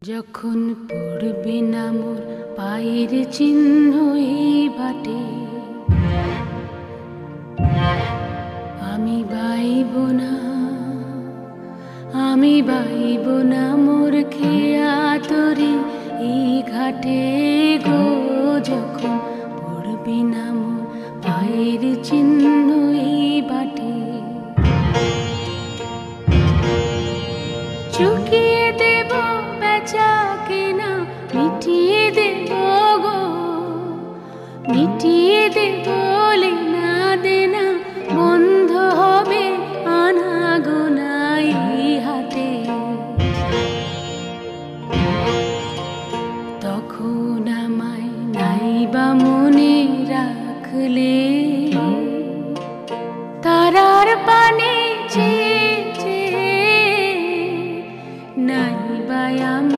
যখন পড়বে না মোর পায়ের চিহ্ন এই বাটে, আমি বাইব না, আমি বাইব না মোর খেয়া তরি এই ঘাটে গো। যখন পড়বে না মোর পায়ের চিহ্ন এই বাটে, চুকিয়ে দেব বেচা কেনা, মিটিয়ে দেব গো, মিটিয়ে দেব লেনা দেনা, বন্ধ হবে আনা গোনা এই হাটে। তখন আমায় নাইবা মনে রাখলে